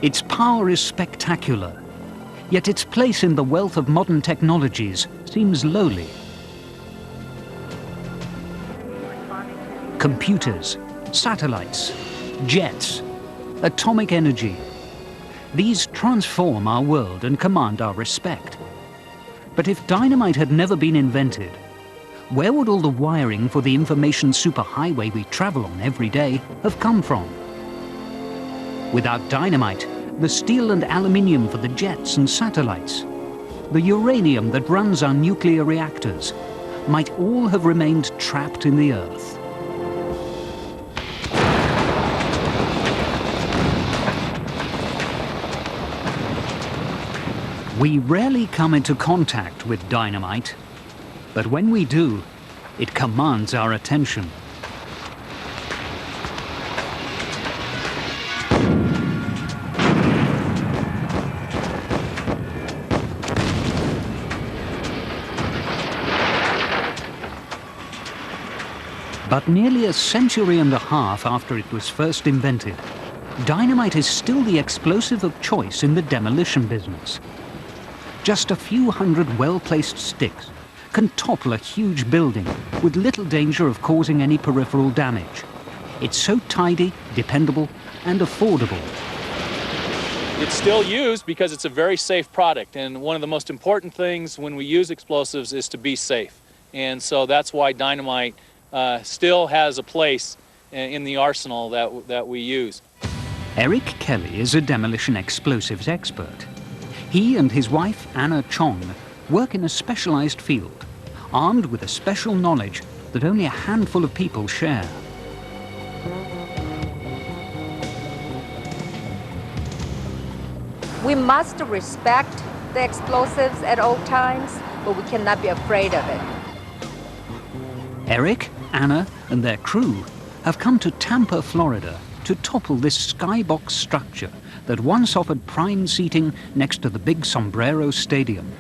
Its power is spectacular, yet its place in the wealth of modern technologies seems lowly. Computers, satellites, jets, atomic energy. These transform our world and command our respect. But if dynamite had never been invented, where would all the wiring for the information superhighway we travel on every day have come from? Without dynamite, the steel and aluminium for the jets and satellites, the uranium that runs our nuclear reactors, might all have remained trapped in the earth. We rarely come into contact with dynamite, but when we do, it commands our attention. But nearly a century and a half after it was first invented, dynamite is still the explosive of choice in the demolition business. Just a few hundred well-placed sticks can topple a huge building with little danger of causing any peripheral damage. It's so tidy, dependable, and affordable. It's still used because it's a very safe product, and one of the most important things when we use explosives is to be safe. And so that's why dynamite still has a place in the arsenal that we use. Eric Kelly is a demolition explosives expert. He and his wife, Anna Chong, work in a specialized field, armed with a special knowledge that only a handful of people share. We must respect the explosives at all times, but we cannot be afraid of it. Eric, Anna, and their crew have come to Tampa, Florida, to topple this skybox structure that once offered prime seating next to the big Sombrero Stadium.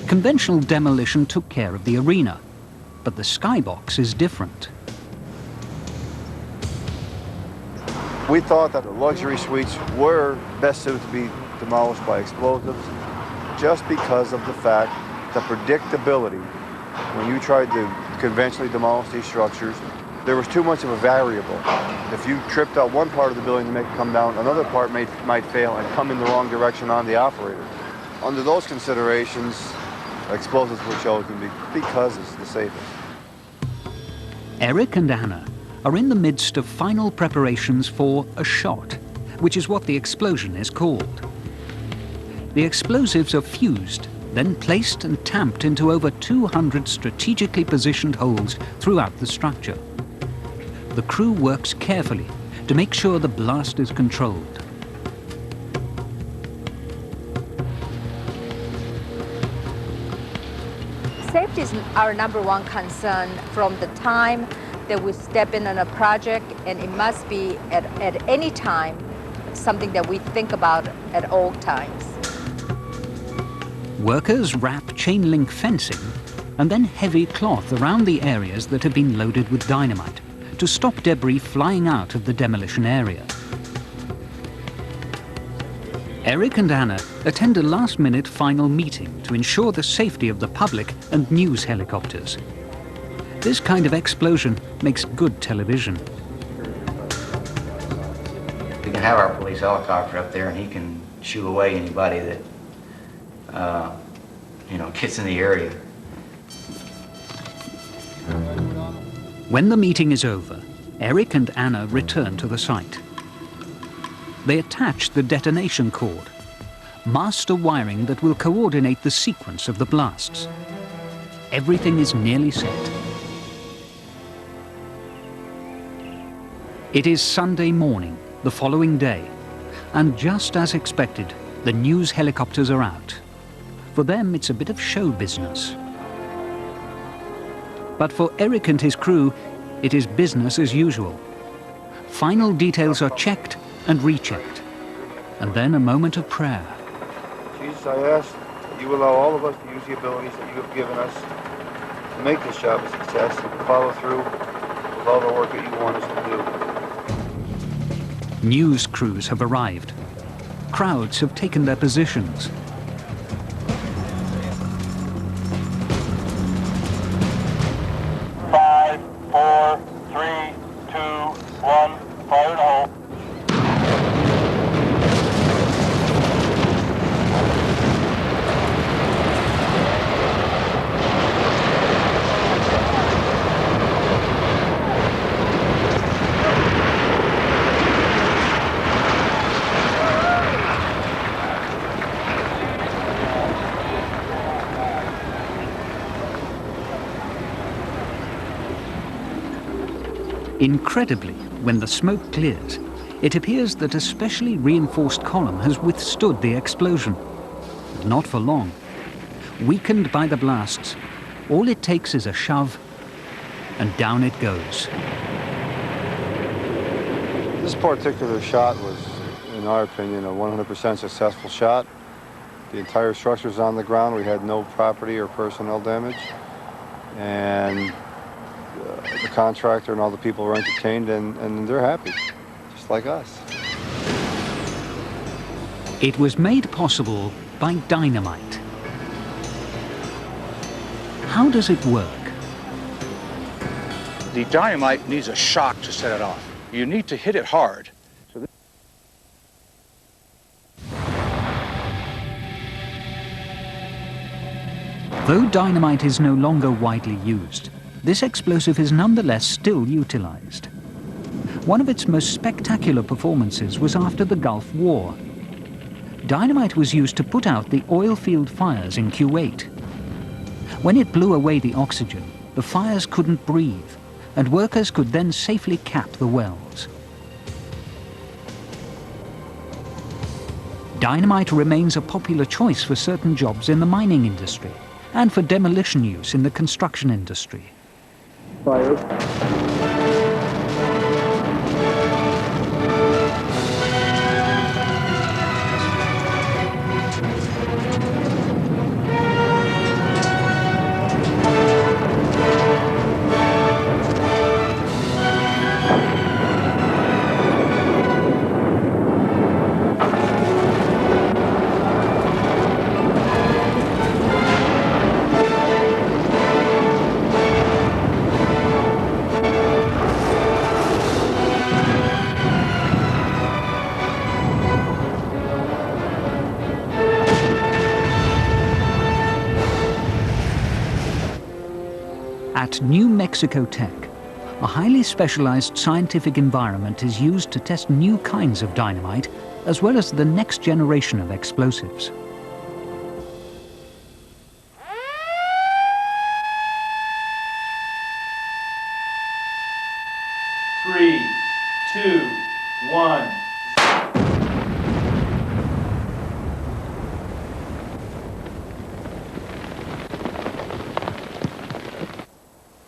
Conventional demolition took care of the arena, but the skybox is different. We thought that the luxury suites were best suited to be demolished by explosives just because of the fact that predictability, when you tried to conventionally demolish these structures, there was too much of a variable. If you tripped out one part of the building to make it come down, another part might fail and come in the wrong direction on the operator. Under those considerations, explosives were chosen because it's the safest. Eric and Anna are in the midst of final preparations for a shot, which is what the explosion is called. The explosives are fused, then placed and tamped into over 200 strategically positioned holes throughout the structure. The crew works carefully to make sure the blast is controlled. Safety is our #1 concern from the time that we step in on a project, and it must be at any time something that we think about at all times. Workers wrap chain link fencing and then heavy cloth around the areas that have been loaded with dynamite to stop debris flying out of the demolition area. Eric and Anna attend a last-minute final meeting to ensure the safety of the public and news helicopters. This kind of explosion makes good television. We can have our police helicopter up there and he can shoo away anybody that gets in the area. When the meeting is over, Eric and Anna return to the site. They attach the detonation cord, master wiring that will coordinate the sequence of the blasts. Everything is nearly set. It is Sunday morning, the following day, and just as expected, the news helicopters are out. For them, it's a bit of show business. But for Eric and his crew, it is business as usual. Final details are checked and rechecked, and then a moment of prayer. Jesus, I ask that you allow all of us to use the abilities that you have given us to make this job a success and to follow through with all the work that you want us to do. News crews have arrived. Crowds have taken their positions. Five, four, three, two, one, fire in the hole. Incredibly, when the smoke clears, it appears that a specially reinforced column has withstood the explosion. Not for long. Weakened by the blasts, all it takes is a shove, and down it goes. This particular shot was, in our opinion, a 100% successful shot. The entire structure's on the ground. We had no property or personnel damage. And the contractor and all the people were entertained, and they're happy, just like us. It was made possible by dynamite. How does it work? The dynamite needs a shock to set it off. You need to hit it hard. Though dynamite is no longer widely used, this explosive is nonetheless still utilized. One of its most spectacular performances was after the Gulf War. Dynamite was used to put out the oil field fires in Kuwait. When it blew away the oxygen, the fires couldn't breathe, and workers could then safely cap the wells. Dynamite remains a popular choice for certain jobs in the mining industry and for demolition use in the construction industry. Fire. At New Mexico Tech, a highly specialized scientific environment is used to test new kinds of dynamite, as well as the next generation of explosives. Three, two, one.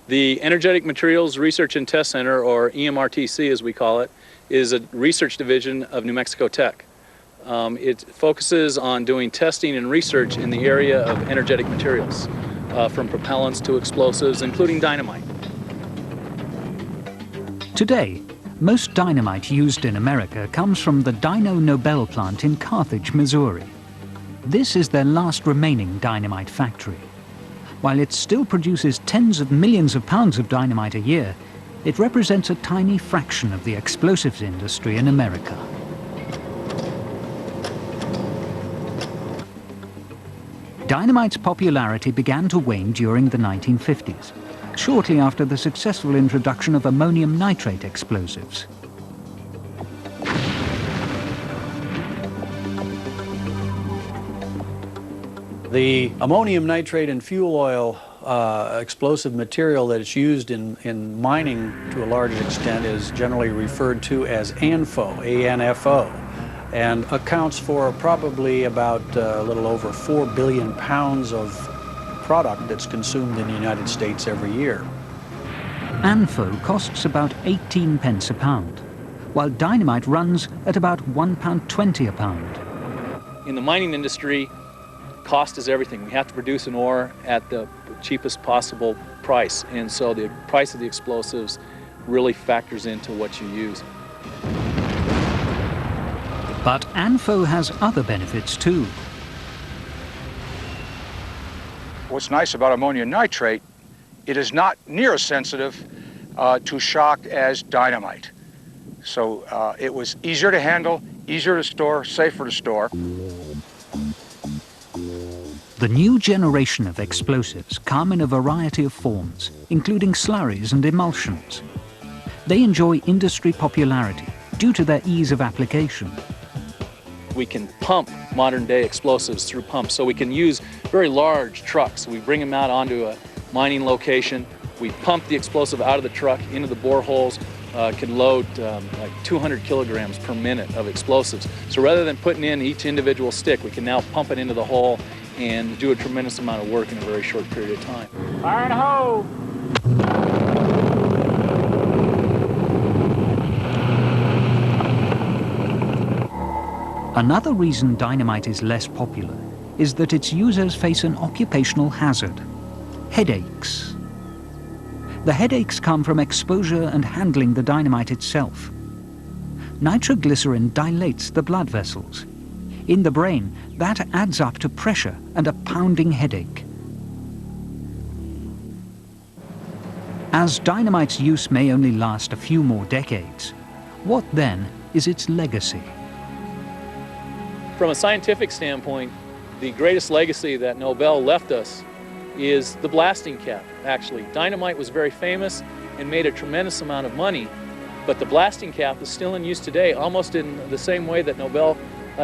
The Energetic Materials Research and Test Center, or EMRTC as we call it, is a research division of New Mexico Tech. It focuses on doing testing and research in the area of energetic materials, from propellants to explosives, including dynamite. Today, most dynamite used in America comes from the Dyno Nobel plant in Carthage, Missouri. This is their last remaining dynamite factory. While it still produces tens of millions of pounds of dynamite a year, it represents a tiny fraction of the explosives industry in America. Dynamite's popularity began to wane during the 1950s, shortly after the successful introduction of ammonium nitrate explosives. The ammonium nitrate and fuel oil explosive material that is used in mining to a large extent is generally referred to as ANFO, A-N-F-O, and accounts for probably about a little over 4 billion pounds of product that's consumed in the United States every year. ANFO costs about 18 pence a pound, while dynamite runs at about £1.20 a pound. In the mining industry, cost is everything. We have to produce an ore at the cheapest possible price, and so the price of the explosives really factors into what you use. But ANFO has other benefits too. What's nice about ammonium nitrate, it is not near as sensitive to shock as dynamite. So it was easier to handle, easier to store, safer to store. The new generation of explosives come in a variety of forms, including slurries and emulsions. They enjoy industry popularity due to their ease of application. We can pump modern-day explosives through pumps, so we can use very large trucks. We bring them out onto a mining location. We pump the explosive out of the truck into the boreholes. Can load like 200 kilograms per minute of explosives. So rather than putting in each individual stick, we can now pump it into the hole and do a tremendous amount of work in a very short period of time. Fire in a hole! Another reason dynamite is less popular is that its users face an occupational hazard: headaches. The headaches come from exposure and handling the dynamite itself. Nitroglycerin dilates the blood vessels. In the brain, that adds up to pressure and a pounding headache. As dynamite's use may only last a few more decades, what then is its legacy? From a scientific standpoint, the greatest legacy that Nobel left us is the blasting cap, actually. Dynamite was very famous and made a tremendous amount of money, but the blasting cap is still in use today, almost in the same way that Nobel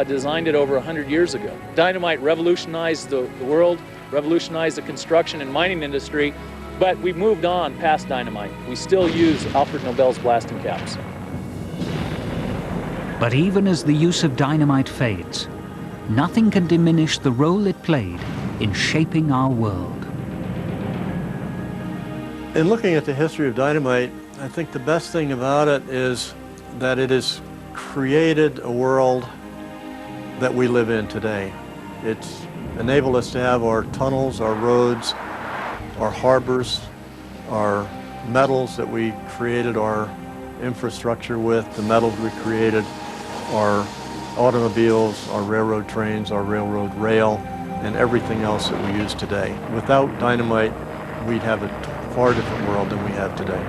designed it over 100 years ago. Dynamite revolutionized the world, revolutionized the construction and mining industry, but we've moved on past dynamite. We still use Alfred Nobel's blasting caps. But even as the use of dynamite fades, nothing can diminish the role it played in shaping our world. In looking at the history of dynamite, I think the best thing about it is that it has created a world that we live in today. It's enabled us to have our tunnels, our roads, our harbors, our metals that we created our infrastructure with, the metals we created, our automobiles, our railroad trains, our railroad rail, and everything else that we use today. Without dynamite, we'd have a far different world than we have today.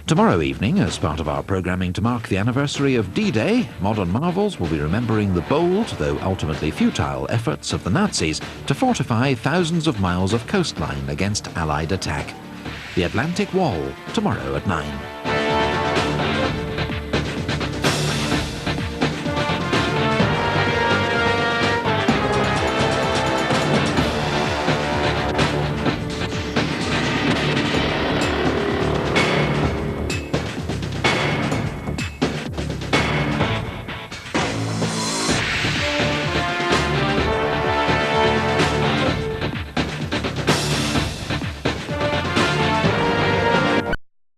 Tomorrow evening, as part of our programming to mark the anniversary of D-Day, Modern Marvels will be remembering the bold, though ultimately futile, efforts of the Nazis to fortify thousands of miles of coastline against Allied attack. The Atlantic Wall, tomorrow at 9.